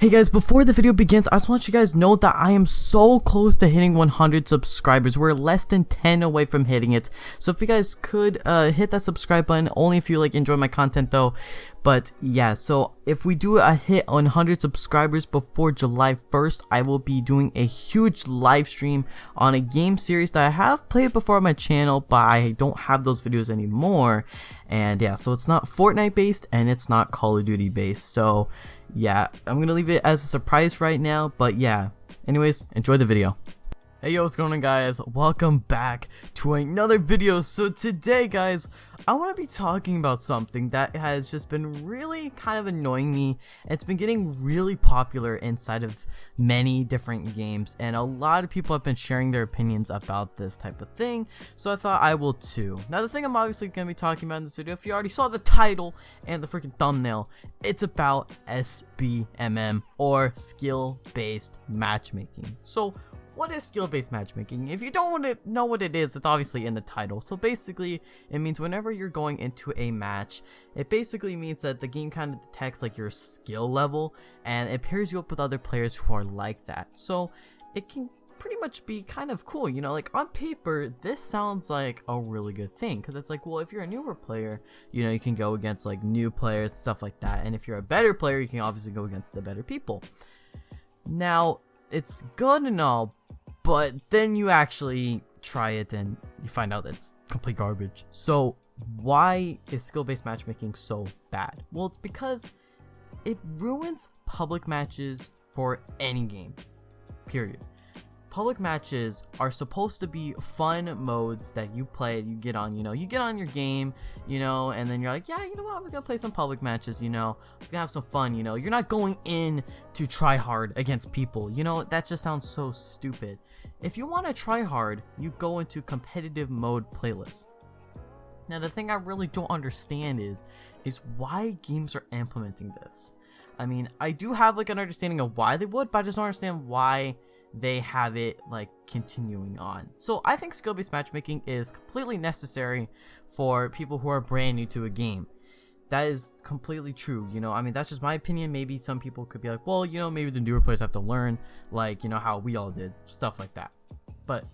Hey guys, before the video begins, I just want you guys to know that I am so close to hitting 100 subscribers. We're less than 10 away from hitting it. So if you guys could hit that subscribe button, only if you enjoy my content though. But yeah, so if we do a hit 100 subscribers before July 1st, I will be doing a huge live stream on a game series that I have played before on my channel, but I don't have those videos anymore. And yeah, so it's not Fortnite based and it's not Call of Duty based. So yeah, I'm gonna leave it as a surprise right now, but yeah, anyways, enjoy the video. Hey yo, what's going on guys? Welcome back to another video. So today guys, I want to be talking about something that has just been really kind of annoying me. It's been getting really popular inside of many different games, and a lot of people have been sharing their opinions about this type of thing, so I thought I will too. Now the thing I'm obviously going to be talking about in this video, if you already saw the title and the freaking thumbnail, it's about SBMM, or skill-based matchmaking. So what is skill-based matchmaking? If you don't want to know what it is, it's obviously in the title. So basically, it means whenever you're going into a match, it basically means that the game kind of detects your skill level, and it pairs you up with other players who are like that. So it can pretty much be kind of cool, you know, on paper, this sounds like a really good thing, because it's well, if you're a newer player, you can go against new players, stuff like that, and if you're a better player, you can obviously go against the better people. Now, it's good and all, but then you actually try it and you find out that it's complete garbage. So why is skill-based matchmaking so bad? Well, it's because it ruins public matches for any game, period. Public matches are supposed to be fun modes that you play, you get on, you get on your game, and then you're like, yeah, you know what, we're gonna play some public matches, I'm just gonna have some fun, you're not going in to try hard against people, that just sounds so stupid. If you want to try hard, you go into competitive mode playlists. Now the thing I really don't understand is why games are implementing this. I mean, I do have an understanding of why they would, but I just don't understand why they have it continuing on. So I think skill-based matchmaking is completely necessary for people who are brand new to a game. That is completely true, I mean, that's just my opinion. Maybe some people could be well, maybe the newer players have to learn, how we all did, stuff like that. But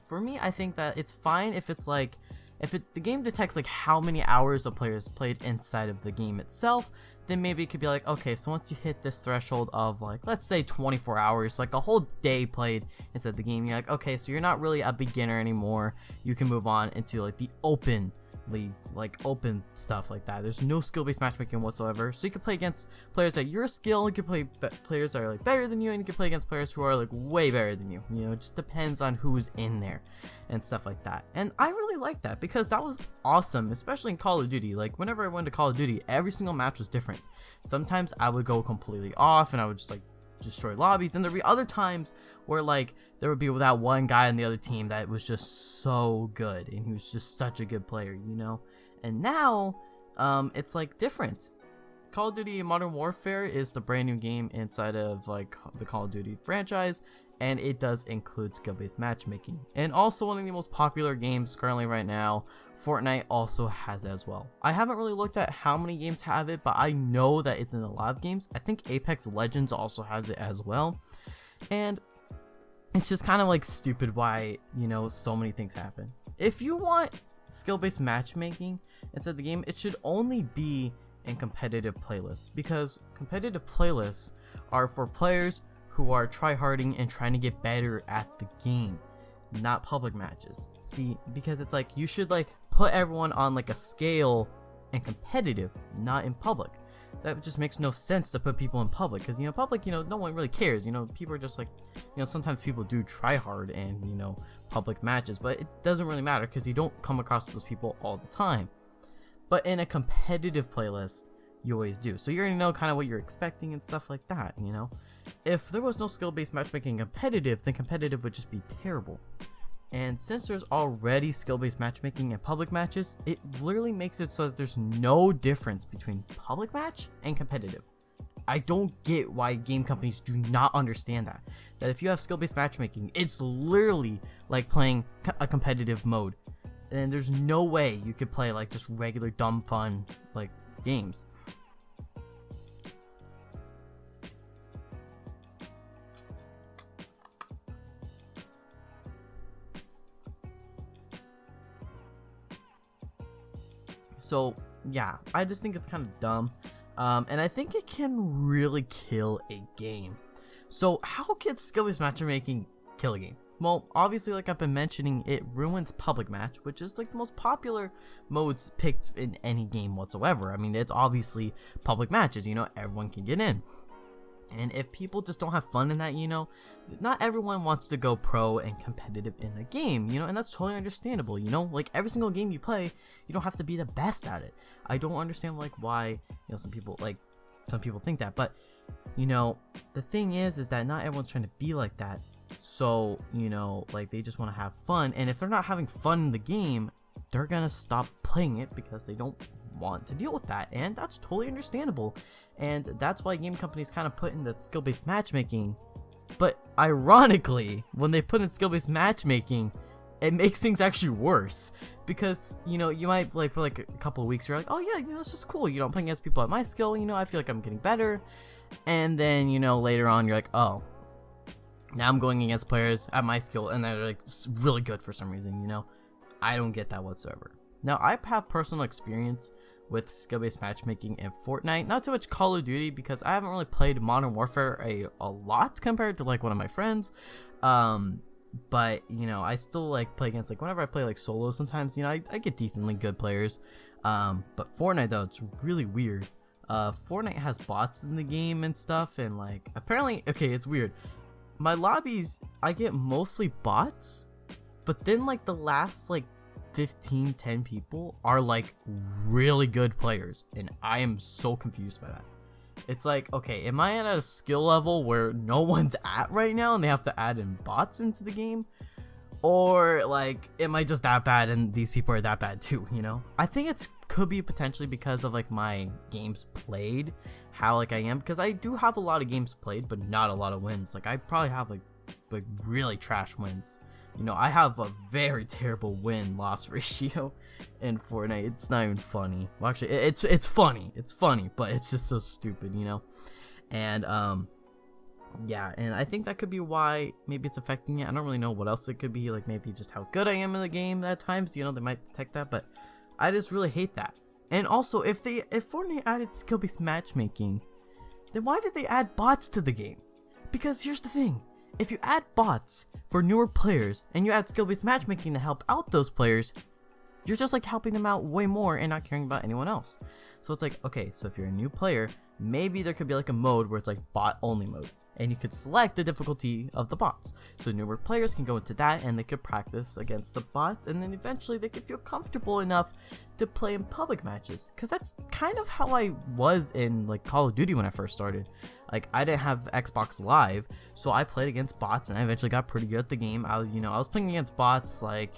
for me, I think that it's fine if it's the game detects how many hours a player has played inside of the game itself, then maybe it could be okay, so once you hit this threshold of let's say 24 hours, a whole day played inside the game, you're okay, so you're not really a beginner anymore, you can move on into the open leagues, open stuff like that. There's no skill-based matchmaking whatsoever, so you can play against players at your skill, you can play players that are better than you, and you can play against players who are way better than you. It just depends on who's in there and stuff like that. And I really like that because that was awesome, especially in Call of Duty. Whenever I went to Call of Duty, every single match was different. Sometimes I would go completely off and I would just destroy lobbies, and there'd be other times where there would be that one guy on the other team that was just so good, and he was just such a good player, and now it's different. Call of Duty and Modern Warfare is the brand new game inside of the Call of Duty franchise, and it does include skill-based matchmaking. And also one of the most popular games currently right now, Fortnite, also has it as well. I haven't really looked at how many games have it, but I know that it's in a lot of games. I think Apex Legends also has it as well. And it's just kind of stupid why, so many things happen. If you want skill-based matchmaking inside the game, it should only be in competitive playlists, because competitive playlists are for players who are tryharding and trying to get better at the game, not public matches. See, because it's you should put everyone on a scale and competitive, not in public. That just makes no sense to put people in public, because public, no one really cares. People are just sometimes people do try hard and public matches, but it doesn't really matter because you don't come across those people all the time. But in a competitive playlist, you always do, so you already know kind of what you're expecting and stuff like that. If there was no skill-based matchmaking competitive, then competitive would just be terrible. And since there's already skill-based matchmaking in public matches, it literally makes it so that there's no difference between public match and competitive. I don't get why game companies do not understand that if you have skill-based matchmaking, it's literally like playing a competitive mode, and there's no way you could play just regular dumb fun games. So yeah, I just think it's kind of dumb, and I think it can really kill a game. So how can skill-based matchmaking kill a game? Well, obviously, like I've been mentioning, it ruins public match, which is like the most popular modes picked in any game whatsoever. I mean, it's obviously public matches, everyone can get in. And if people just don't have fun in that, not everyone wants to go pro and competitive in a game, and that's totally understandable, like every single game you play, you don't have to be the best at it. I don't understand like why, some people think that, but the thing is that not everyone's trying to be like that. So, like they just want to have fun, and if they're not having fun in the game, they're gonna stop playing it because they don't want to deal with that, and that's totally understandable. And that's why game companies kind of put in that skill-based matchmaking. But ironically, when they put in skill-based matchmaking, it makes things actually worse, because you might like for like a couple of weeks you're like, oh yeah, it's just cool, I'm playing against people at my skill, I feel like I'm getting better, and then later on you're like, oh, now I'm going against players at my skill and they're like really good for some reason. I don't get that whatsoever. Now, I have personal experience with skill-based matchmaking in Fortnite. Not too much Call of Duty because I haven't really played Modern Warfare a lot compared to like one of my friends. But I still like play against, like whenever I play like solo sometimes, I get decently good players. But Fortnite though, it's really weird. Fortnite has bots in the game and stuff, and like apparently, okay, it's weird. My lobbies, I get mostly bots, but then like the last like 10 people are like really good players, and I am so confused by that. It's like, okay, am I at a skill level where no one's at right now and they have to add in bots into the game? Or like, am I just that bad and these people are that bad too, I think it's could be potentially because of like my games played, how like I am, because I do have a lot of games played but not a lot of wins. Like I probably have like really trash wins. I have a very terrible win-loss ratio in Fortnite. It's not even funny. Well, actually, it's funny. It's funny, but it's just so stupid, And yeah, and I think that could be why maybe it's affecting it. I don't really know what else it could be. Like maybe just how good I am in the game at times. They might detect that, but I just really hate that. And also, if Fortnite added skill-based matchmaking, then why did they add bots to the game? Because here's the thing. If you add bots for newer players and you add skill-based matchmaking to help out those players, you're just like helping them out way more and not caring about anyone else. So it's like, okay, so if you're a new player, maybe there could be like a mode where it's like bot only mode, and you could select the difficulty of the bots. So newer players can go into that and they could practice against the bots, and then eventually they could feel comfortable enough to play in public matches. Because that's kind of how I was in like Call of Duty when I first started. Like I didn't have Xbox Live, so I played against bots and I eventually got pretty good at the game. I was playing against bots like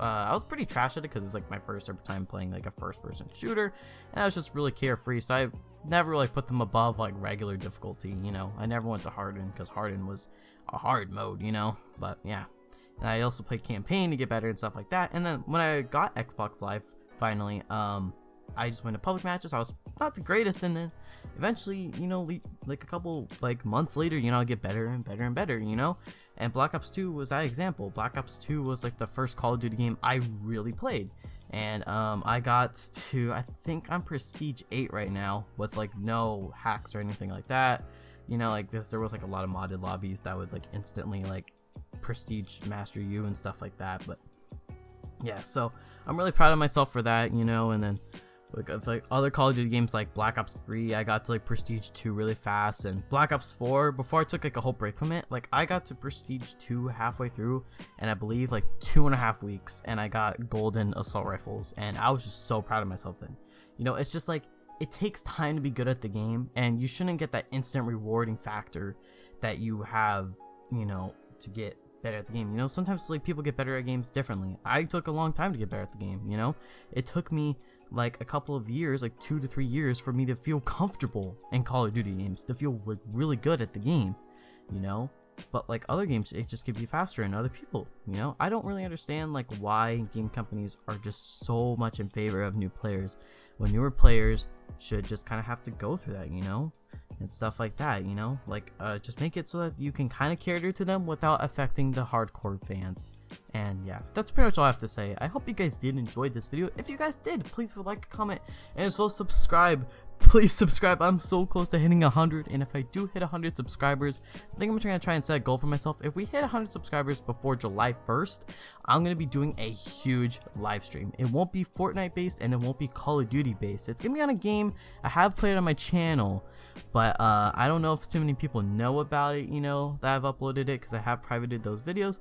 I was pretty trash at it because it was like my first ever time playing like a first-person shooter, and I was just really carefree. So I never really put them above like regular difficulty. I never went to harden because harden was a hard mode. But yeah, and I also played campaign to get better and stuff like that. And then when I got Xbox Live finally, I just went to public matches. I was not the greatest, and then eventually, like a couple like months later, I get better and better and better, And Black Ops 2 was that example. Black Ops 2 was like the first Call of Duty game I really played, and I got to, I think I'm Prestige 8 right now with like no hacks or anything like that. Like there was like a lot of modded lobbies that would like instantly like Prestige master you and stuff like that. But yeah, so I'm really proud of myself for that, and then like other Call of Duty games like Black Ops 3, I got to like Prestige 2 really fast, and Black Ops 4, before I took like a whole break from it, like I got to Prestige 2 halfway through, and I believe like 2.5 weeks, and I got golden assault rifles, and I was just so proud of myself then. It's just like, it takes time to be good at the game, and you shouldn't get that instant rewarding factor that you have, to get better at the game. Sometimes like people get better at games differently. I took a long time to get better at the game. It took me like a couple of years, like 2 to 3 years, for me to feel comfortable in Call of Duty games, to feel like really good at the game, but like other games, it just could be faster, and other people, I don't really understand like why game companies are just so much in favor of new players when newer players should just kind of have to go through that, and stuff like that, like just make it so that you can kind of cater to them without affecting the hardcore fans. And yeah, that's pretty much all I have to say. I hope you guys did enjoy this video. If you guys did, please like, comment, and as well subscribe. Please subscribe. I'm so close to hitting 100, and if I do hit 100 subscribers, I think I'm gonna try and set a goal for myself. If we hit 100 subscribers before July 1st, I'm gonna be doing a huge live stream. It won't be Fortnite based, and it won't be Call of Duty based. It's gonna be on a game I have played on my channel, but I don't know if too many people know about it, you know, that I've uploaded it, because I have privated those videos.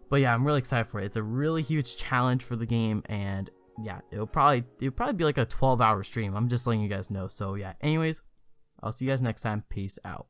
But yeah, I'm really excited for it. It's a really huge challenge for the game, and yeah, it'll probably be like a 12-hour stream. I'm just letting you guys know. So yeah, anyways, I'll see you guys next time. Peace out.